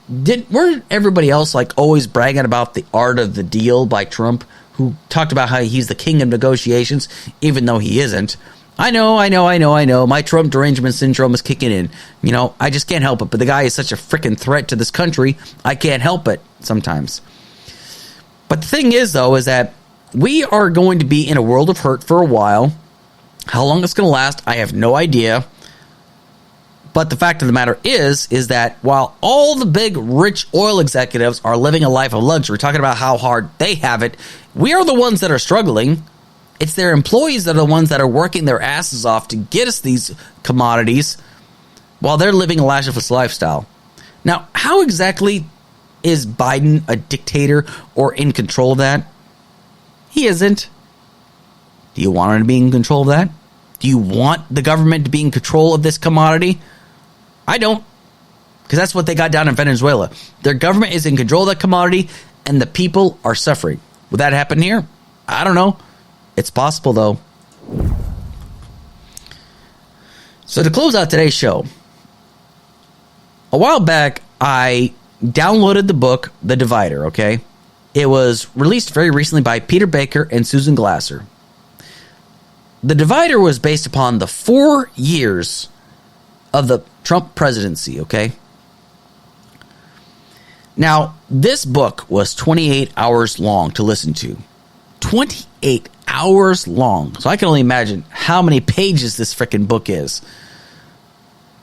weren't everybody else like always bragging about the art of the deal by Trump, who talked about how he's the king of negotiations, even though he isn't? I know. My Trump derangement syndrome is kicking in. You know, I just can't help it. But the guy is such a freaking threat to this country, I can't help it sometimes. But the thing is, though, is that we are going to be in a world of hurt for a while. How long it's going to last, I have no idea. But the fact of the matter is that while all the big rich oil executives are living a life of luxury, talking about how hard they have it, we are the ones that are struggling. It's their employees that are the ones that are working their asses off to get us these commodities while they're living a lascivious lifestyle. Now, how exactly is Biden a dictator or in control of that? He isn't. Do you want him to be in control of that? Do you want the government to be in control of this commodity? I don't. Because that's what they got down in Venezuela. Their government is in control of that commodity, and the people are suffering. Would that happen here? I don't know. It's possible, though. So to close out today's show, a while back, I downloaded the book, The Divider, okay? It was released very recently by Peter Baker and Susan Glasser. The Divider was based upon the 4 years of the Trump presidency, okay? Now, this book was 28 hours long to listen to. 28 hours long. So I can only imagine how many pages this freaking book is.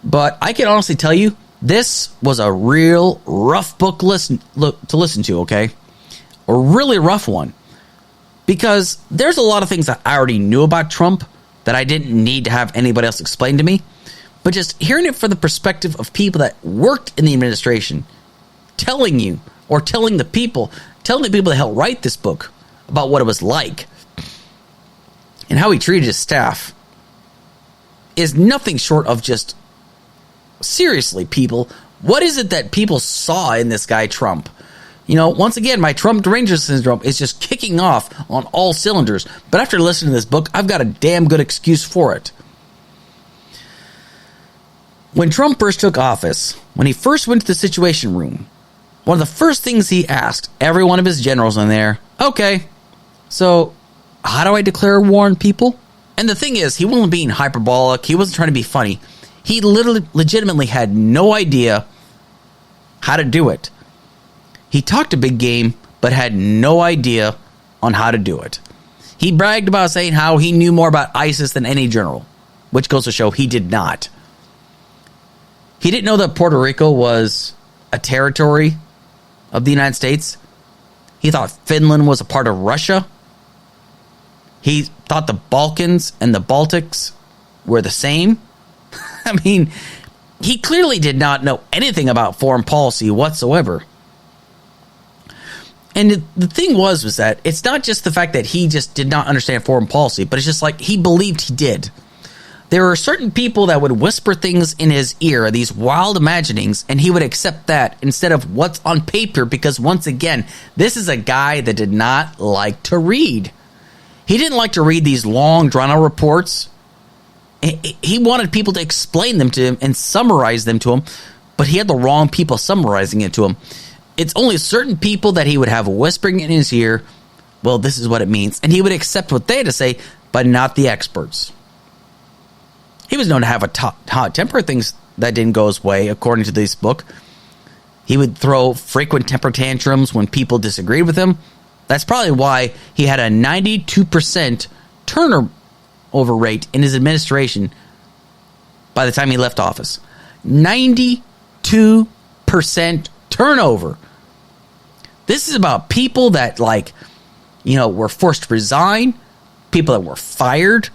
But I can honestly tell you, this was a real rough book to listen to, okay? A really rough one. Because there's a lot of things that I already knew about Trump that I didn't need to have anybody else explain to me. But just hearing it from the perspective of people that worked in the administration, telling you, or telling the people that helped write this book about what it was like and how he treated his staff is nothing short of just, seriously, people, what is it that people saw in this guy Trump? You know, once again, my Trump derangement syndrome is just kicking off on all cylinders. But after listening to this book, I've got a damn good excuse for it. When Trump first took office, when he first went to the Situation Room, one of the first things he asked every one of his generals in there, okay, so how do I declare war on people? And the thing is, he wasn't being hyperbolic. He wasn't trying to be funny. He literally, legitimately had no idea how to do it. He talked a big game, but had no idea on how to do it. He bragged about saying how he knew more about ISIS than any general, which goes to show he did not. He didn't know that Puerto Rico was a territory of the United States. He thought Finland was a part of Russia. He thought the Balkans and the Baltics were the same. I mean, he clearly did not know anything about foreign policy whatsoever. And the thing was that it's not just the fact that he just did not understand foreign policy, but it's just like he believed he did. There are certain people that would whisper things in his ear, these wild imaginings, and he would accept that instead of what's on paper because, once again, this is a guy that did not like to read. He didn't like to read these long, drawn-out reports. He wanted people to explain them to him and summarize them to him, but he had the wrong people summarizing it to him. It's only certain people that he would have whispering in his ear, well, this is what it means, and he would accept what they had to say, but not the experts. He was known to have a hot temper, things that didn't go his way, according to this book. He would throw frequent temper tantrums when people disagreed with him. That's probably why he had a 92% turnover rate in his administration by the time he left office. 92% turnover. This is about people that, were forced to resign, people that were fired,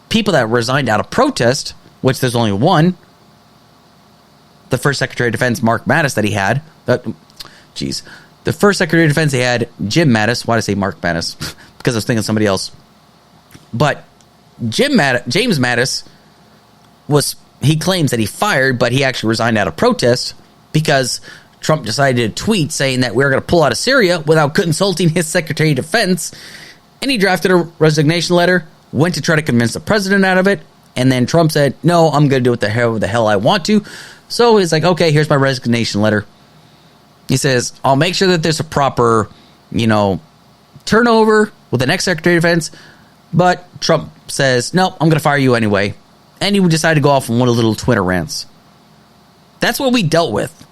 people that resigned out of protest, which there's only one. The first Secretary of Defense, Mark Mattis, that he had. The first Secretary of Defense he had, Jim Mattis. Why did I say Mark Mattis? Because I was thinking of somebody else. But James Mattis he claims that he fired, but he actually resigned out of protest because Trump decided to tweet saying that we're going to pull out of Syria without consulting his Secretary of Defense. And he drafted a resignation letter, went to try to convince the president out of it. And then Trump said, no, I'm going to do what the hell I want to. So he's like, okay, here's my resignation letter. He says, I'll make sure that there's a proper, turnover with the next Secretary of Defense. But Trump says, no, I'm going to fire you anyway. And he would decide to go off on one of the little Twitter rants. That's what we dealt with.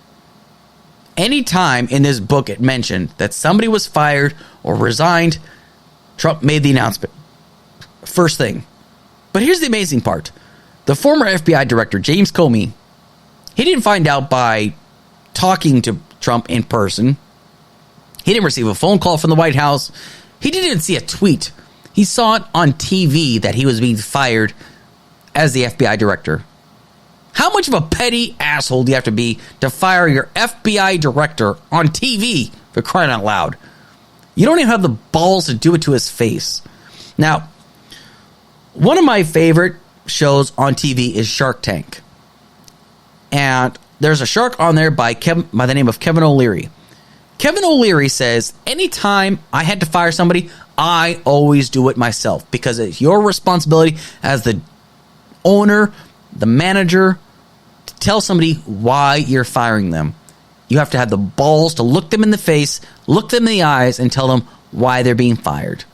Anytime in this book it mentioned that somebody was fired or resigned, Trump made the announcement. First thing. But here's the amazing part. The former FBI director, James Comey, he didn't find out by talking to Trump in person. He didn't receive a phone call from the White House. He didn't even see a tweet. He saw it on TV that he was being fired as the FBI director. How much of a petty asshole do you have to be to fire your FBI director on TV, for crying out loud? You don't even have the balls to do it to his face. Now, one of my favorite shows on TV is Shark Tank. And there's a shark on there by the name of Kevin O'Leary. Kevin O'Leary says, anytime I had to fire somebody, I always do it myself because it's your responsibility as the owner, the manager, to tell somebody why you're firing them. You have to have the balls to look them in the face, look them in the eyes, and tell them why they're being fired.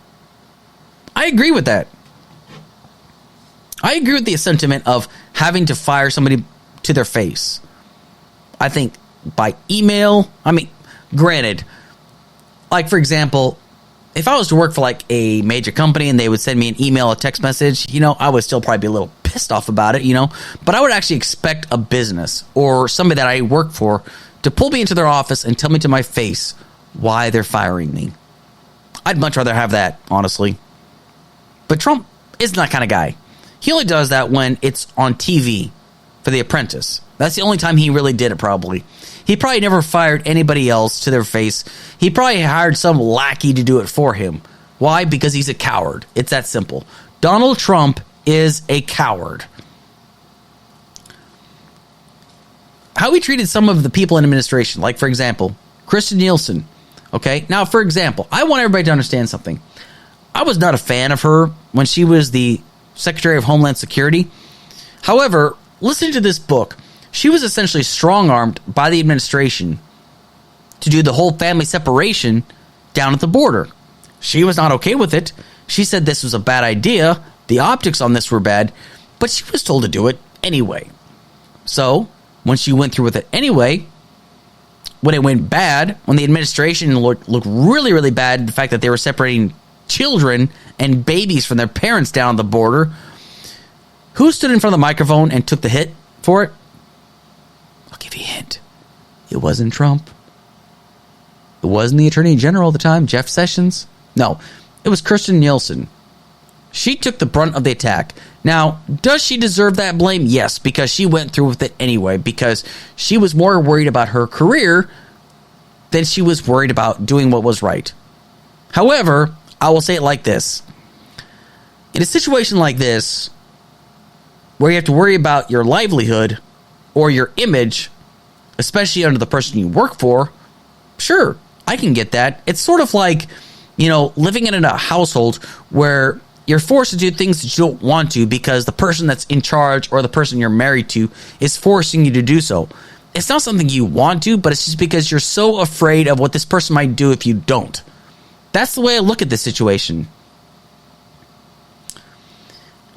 I agree with that. I agree with the sentiment of having to fire somebody to their face. I think by email, granted, like for example, if I was to work for like a major company and they would send me an email, a text message, I would still probably be a little pissed off about it, but I would actually expect a business or somebody that I work for to pull me into their office and tell me to my face why they're firing me. I'd much rather have that, honestly. But Trump isn't that kind of guy. He only does that when it's on TV for The Apprentice. That's the only time he really did it, probably. He probably never fired anybody else to their face. He probably hired some lackey to do it for him. Why? Because he's a coward. It's that simple. Donald Trump is a coward. How he treated some of the people in administration, like, for example, Kristen Nielsen. Okay? Now, for example, I want everybody to understand something. I was not a fan of her when she was the Secretary of Homeland Security. However, listening to this book, she was essentially strong-armed by the administration to do the whole family separation down at the border. She was not okay with it. She said this was a bad idea. The optics on this were bad, but she was told to do it anyway. So, when she went through with it anyway, when it went bad, when the administration looked really, really bad, the fact that they were separating children and babies from their parents down the border, who stood in front of the microphone and took the hit for it? I'll give you a hint. It wasn't Trump. It wasn't the Attorney General at the time, Jeff Sessions. No, it was Kristen Nielsen. She took the brunt of the attack. Now, does she deserve that blame? Yes, because she went through with it anyway, because she was more worried about her career than she was worried about doing what was right. However, I will say it like this. In a situation like this, where you have to worry about your livelihood or your image, especially under the person you work for, sure, I can get that. It's sort of like, living in a household where you're forced to do things that you don't want to because the person that's in charge or the person you're married to is forcing you to do so. It's not something you want to, but it's just because you're so afraid of what this person might do if you don't. That's the way I look at this situation.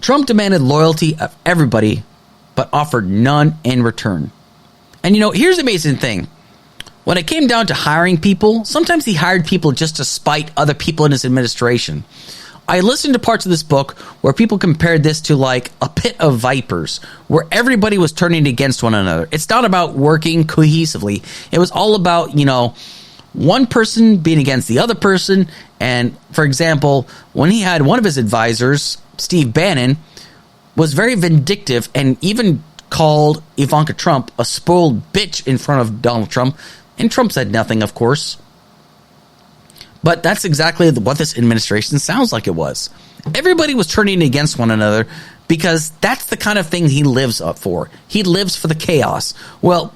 Trump demanded loyalty of everybody, but offered none in return. And here's the amazing thing. When it came down to hiring people, sometimes he hired people just to spite other people in his administration. I listened to parts of this book where people compared this to like a pit of vipers, where everybody was turning against one another. It's not about working cohesively. It was all about, one person being against the other person. And for example, when he had one of his advisors, Steve Bannon, was very vindictive and even called Ivanka Trump a spoiled bitch in front of Donald Trump. And Trump said nothing, of course. But that's exactly what this administration sounds like it was. Everybody was turning against one another because that's the kind of thing he lives up for. He lives for the chaos. Well,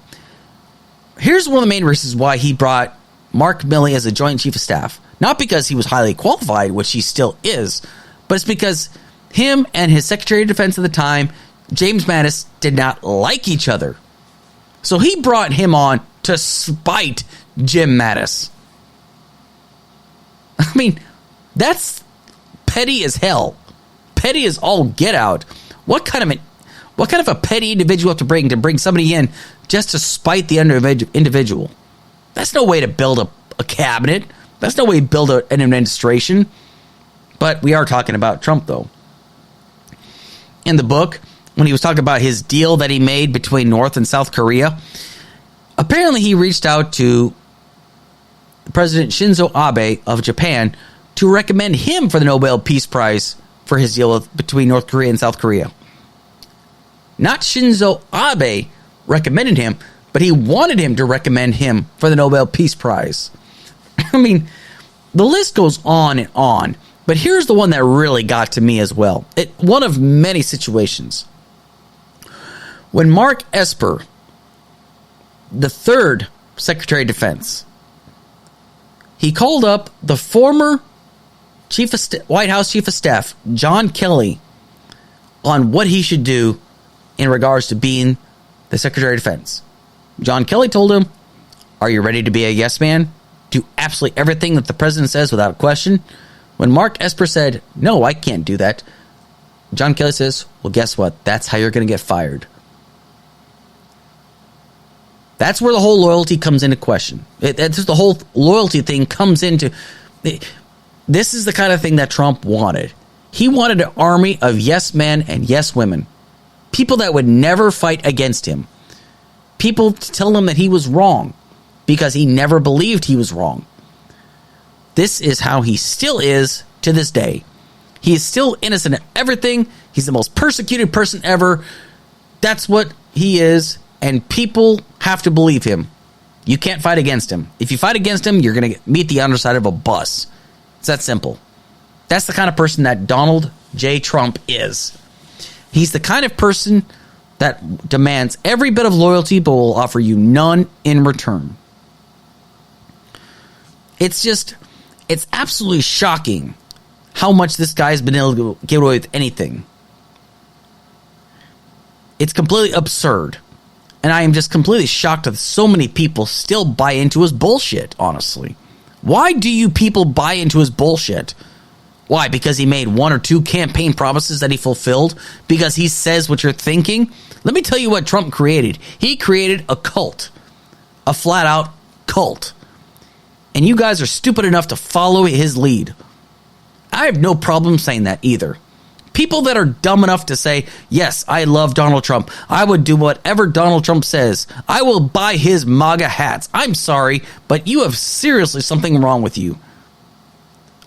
here's one of the main reasons why he brought Mark Milley as a Joint Chief of Staff. Not because he was highly qualified, which he still is, but it's because him and his Secretary of Defense at the time, James Mattis, did not like each other. So he brought him on to spite Jim Mattis. That's petty as hell. Petty as all get out. What kind of a petty individual have to bring somebody in just to spite the individual? That's no way to build a cabinet. That's no way to build an administration. But we are talking about Trump, though. In the book, when he was talking about his deal that he made between North and South Korea, apparently he reached out to President Shinzo Abe of Japan to recommend him for the Nobel Peace Prize for his deal between North Korea and South Korea. Not Shinzo Abe recommended him, but he wanted him to recommend him for the Nobel Peace Prize. The list goes on and on, but here's the one that really got to me as well. One of many situations. When Mark Esper, the third Secretary of Defense, he called up the former White House Chief of Staff, John Kelly, on what he should do in regards to being the Secretary of Defense. John Kelly told him, "Are you ready to be a yes man? Do absolutely everything that the president says without a question?" When Mark Esper said, "No, I can't do that," John Kelly says, "Well, guess what? That's how you're going to get fired." That's where the whole loyalty comes into question. That's the whole loyalty thing comes into. This is the kind of thing that Trump wanted. He wanted an army of yes men and yes women. People that would never fight against him. People to tell him that he was wrong because he never believed he was wrong. This is how he still is to this day. He is still innocent of everything. He's the most persecuted person ever. That's what he is. And people have to believe him. You can't fight against him. If you fight against him, you're going to meet the underside of a bus. It's that simple. That's the kind of person that Donald J. Trump is. He's the kind of person that demands every bit of loyalty but will offer you none in return. It's absolutely shocking how much this guy's been able to get away with anything. It's completely absurd. And I am just completely shocked that so many people still buy into his bullshit, honestly. Why do you people buy into his bullshit? Why? Because he made one or two campaign promises that he fulfilled? Because he says what you're thinking? Let me tell you what Trump created. He created a cult. A flat-out cult. And you guys are stupid enough to follow his lead. I have no problem saying that either. People that are dumb enough to say, yes, I love Donald Trump. I would do whatever Donald Trump says. I will buy his MAGA hats. I'm sorry, but you have seriously something wrong with you.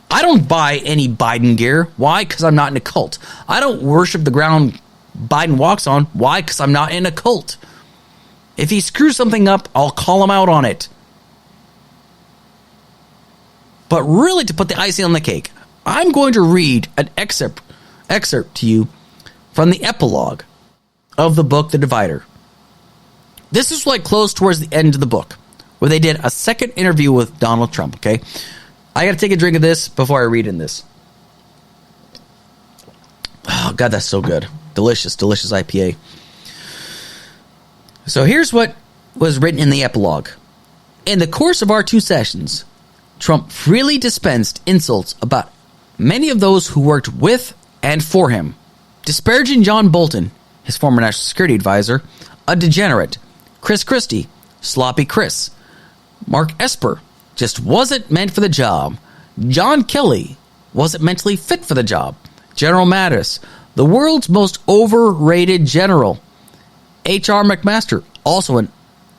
I don't buy any Biden gear. Why? Because I'm not in a cult. I don't worship the ground Biden walks on. Why? Because I'm not in a cult. If he screws something up, I'll call him out on it. But really, to put the icing on the cake, I'm going to read an excerpt to you from the epilogue of the book The Divider. This is like close towards the end of the book, where they did a second interview with Donald Trump, okay? I got to take a drink of this before I read in this. Oh, God, that's so good. Delicious, delicious IPA. So here's what was written in the epilogue. In the course of our 2 sessions, Trump freely dispensed insults about many of those who worked with and for him, disparaging John Bolton, his former national security advisor, a degenerate, Chris Christie, sloppy Chris, Mark Esper, just wasn't meant for the job, John Kelly wasn't mentally fit for the job, General Mattis, the world's most overrated general, H.R. McMaster, also an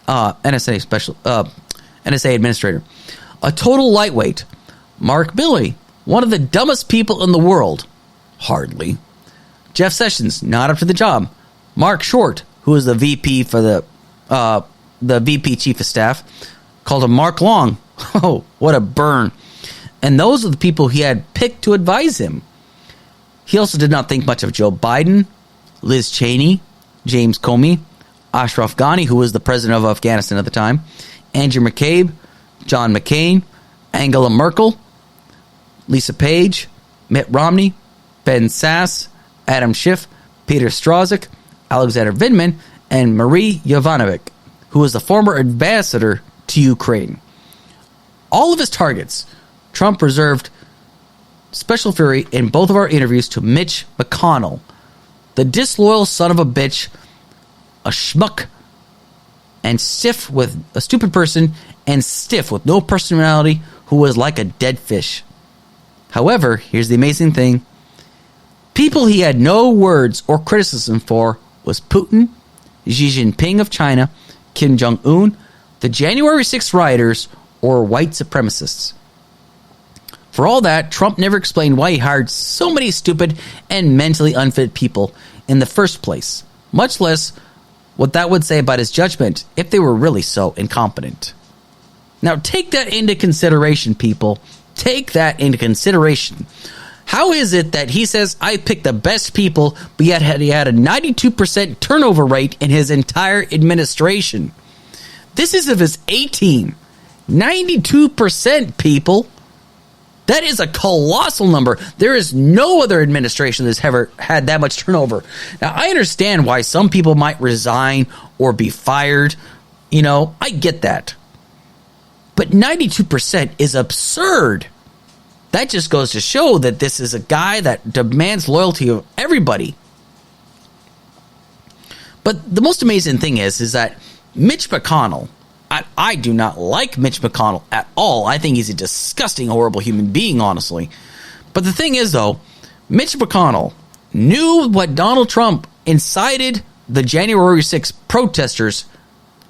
NSA administrator, a total lightweight, Mark Milley, one of the dumbest people in the world. Hardly. Jeff Sessions, not up to the job. Mark Short, who is the VP for the VP Chief of Staff, called him Mark Long. Oh, what a burn. And those are the people he had picked to advise him. He also did not think much of Joe Biden, Liz Cheney, James Comey, Ashraf Ghani, who was the president of Afghanistan at the time, Andrew McCabe, John McCain, Angela Merkel, Lisa Page, Mitt Romney, Ben Sass, Adam Schiff, Peter Strzok, Alexander Vindman, and Marie Yovanovitch, who was the former ambassador to Ukraine. All of his targets, Trump reserved special fury in both of our interviews to Mitch McConnell, the disloyal son of a bitch, a schmuck, and stiff with a stupid person, and stiff with no personality, who was like a dead fish. However, here's the amazing thing. People he had no words or criticism for was Putin, Xi Jinping of China, Kim Jong-un, the January 6th rioters, or white supremacists. For all that, Trump never explained why he hired so many stupid and mentally unfit people in the first place, much less what that would say about his judgment if they were really so incompetent. Now take that into consideration, people. Take that into consideration. How is it that he says, I picked the best people, but yet he had a 92% turnover rate in his entire administration? This is of his A-team. 92%, people. That is a colossal number. There is no other administration that's ever had that much turnover. Now, I understand why some people might resign or be fired. You know, I get that. But 92% is absurd. That just goes to show that this is a guy that demands loyalty of everybody. But the most amazing thing is that Mitch McConnell, I do not like Mitch McConnell at all. I think he's a disgusting, horrible human being, honestly. But the thing is, though, Mitch McConnell knew what Donald Trump incited the January 6th protesters,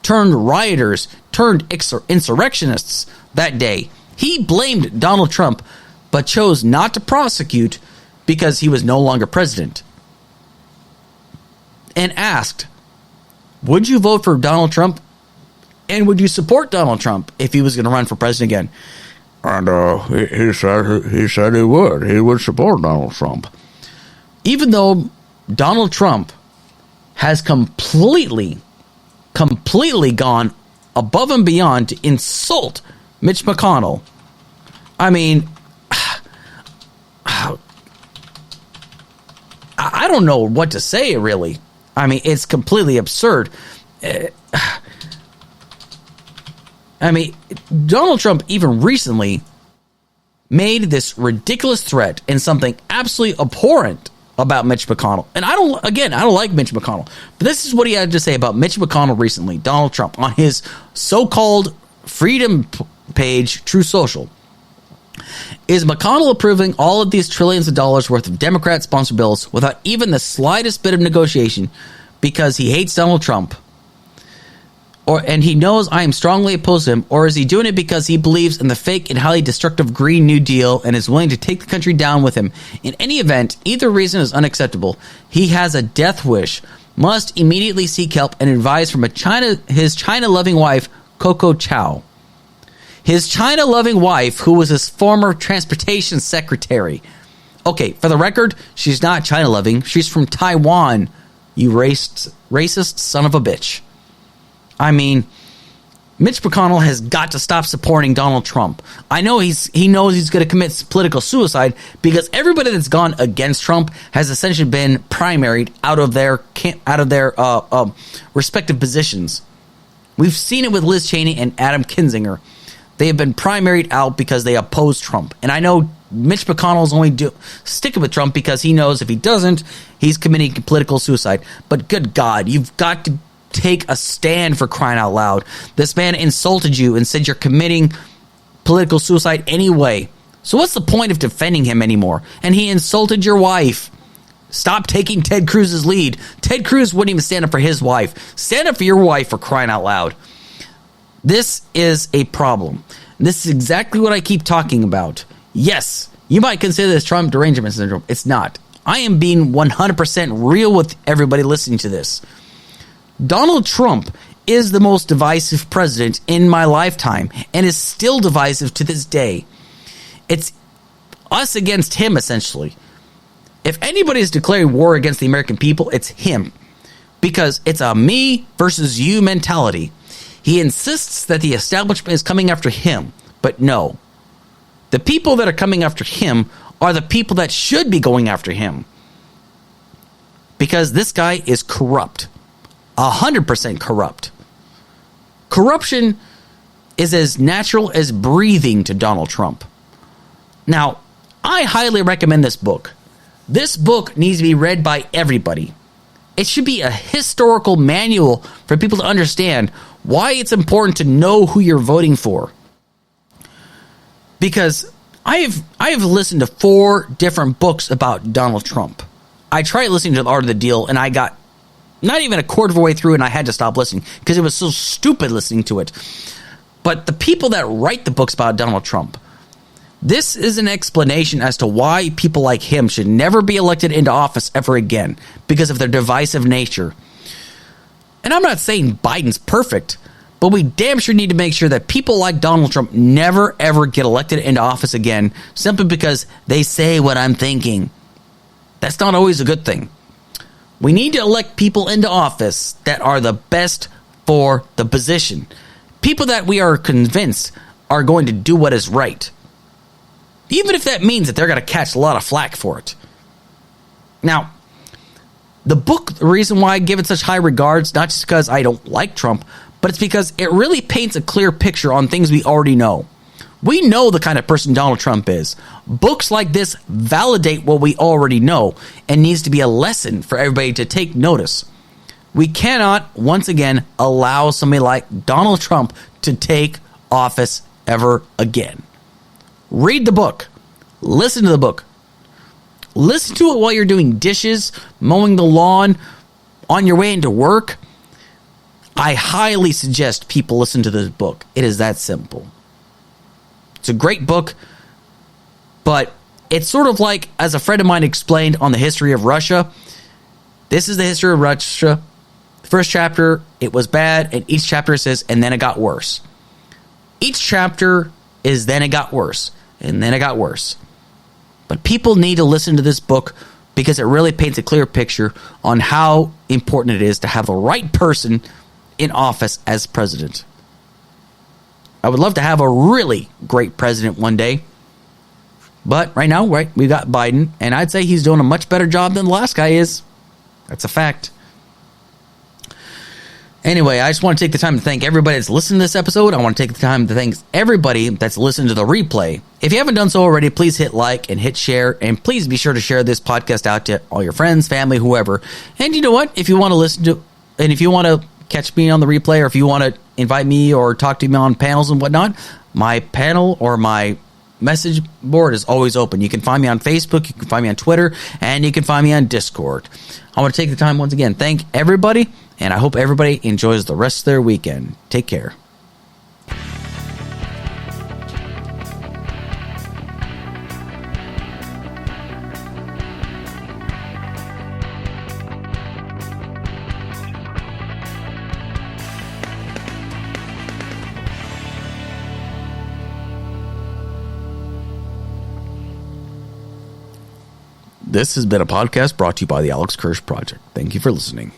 turned rioters, turned insurrectionists that day. He blamed Donald Trump, but chose not to prosecute because he was no longer president. And asked, would you vote for Donald Trump? And would you support Donald Trump if he was going to run for president again? And he said he would. He would support Donald Trump. Even though Donald Trump has completely gone above and beyond to insult Mitch McConnell. I mean, I don't know what to say, really. I mean, it's completely absurd. I mean, Donald Trump even recently made this ridiculous threat and something absolutely abhorrent about Mitch McConnell. And I don't like Mitch McConnell. But this is what he had to say about Mitch McConnell recently, Donald Trump, on his so-called freedom page, True Social. Is McConnell approving all of these trillions of dollars worth of Democrat-sponsored bills without even the slightest bit of negotiation because he hates Donald Trump? And he knows I am strongly opposed to him, or is he doing it because he believes in the fake and highly destructive Green New Deal and is willing to take the country down with him? In any event, either reason is unacceptable. He has a death wish, must immediately seek help and advice from his China-loving wife, Coco Chow. His China-loving wife, who was his former transportation secretary. Okay, for the record, she's not China-loving. She's from Taiwan, you racist son of a bitch. I mean, Mitch McConnell has got to stop supporting Donald Trump. I know he knows he's going to commit political suicide because everybody that's gone against Trump has essentially been primaried out of their respective positions. We've seen it with Liz Cheney and Adam Kinzinger. They have been primaried out because they oppose Trump. And I know Mitch McConnell is only sticking with Trump because he knows if he doesn't, he's committing political suicide. But good God, you've got to take a stand, for crying out loud. This man insulted you and said you're committing political suicide anyway. So what's the point of defending him anymore? And he insulted your wife. Stop taking Ted Cruz's lead. Ted Cruz wouldn't even stand up for his wife. Stand up for your wife, for crying out loud. This is a problem. This is exactly what I keep talking about. Yes, you might consider this Trump derangement syndrome. It's not. I am being 100% real with everybody listening to this. Donald Trump is the most divisive president in my lifetime and is still divisive to this day. It's us against him, essentially. If anybody is declaring war against the American people, it's him. Because it's a me versus you mentality. He insists that the establishment is coming after him, but no. The people that are coming after him are the people that should be going after him. Because this guy is corrupt. 100% corrupt. Corruption is as natural as breathing to Donald Trump. Now, I highly recommend this book. This book needs to be read by everybody. It should be a historical manual for people to understand why it's important to know who you're voting for. Because I have listened to 4 different books about Donald Trump. I tried listening to The Art of the Deal, and I got not even a quarter of the way through, and I had to stop listening because it was so stupid listening to it. But the people that write the books about Donald Trump, this is an explanation as to why people like him should never be elected into office ever again because of their divisive nature. And I'm not saying Biden's perfect, But we damn sure need to make sure that people like Donald Trump never, ever get elected into office again simply because they say what I'm thinking. That's not always a good thing. We need to elect people into office that are the best for the position. People that we are convinced are going to do what is right. Even if that means that they're going to catch a lot of flack for it. Now, the book, the reason why I give it such high regards, not just because I don't like Trump, but it's because it really paints a clear picture on things we already know. We know the kind of person Donald Trump is. Books like this validate what we already know and needs to be a lesson for everybody to take notice. We cannot, once again, allow somebody like Donald Trump to take office ever again. Read the book. Listen to the book. Listen to it while you're doing dishes, mowing the lawn, on your way into work. I highly suggest people listen to this book. It is that simple. It's a great book, but it's sort of like, as a friend of mine explained on the history of Russia, this is the history of Russia. The first chapter, it was bad, and each chapter says, and then it got worse. Each chapter is then it got worse, and then it got worse. But people need to listen to this book because it really paints a clear picture on how important it is to have the right person in office as president. I would love to have a really great president one day. But right now, right, we got Biden, and I'd say he's doing a much better job than the last guy is. That's a fact. Anyway, I just want to take the time to thank everybody that's listened to this episode. I want to take the time to thank everybody that's listened to the replay. If you haven't done so already, please hit like and hit share. And please be sure to share this podcast out to all your friends, family, whoever. And you know what? If you want to listen to, and if you want to catch me on the replay, or if you want to invite me or talk to me on panels and whatnot, my panel or my message board is always open. You can find me on Facebook, you can find me on Twitter, and you can find me on Discord. I want to take the time once again, thank everybody, and I hope everybody enjoys the rest of their weekend. Take care. This has been a podcast brought to you by the Alex Kirsch Project. Thank you for listening.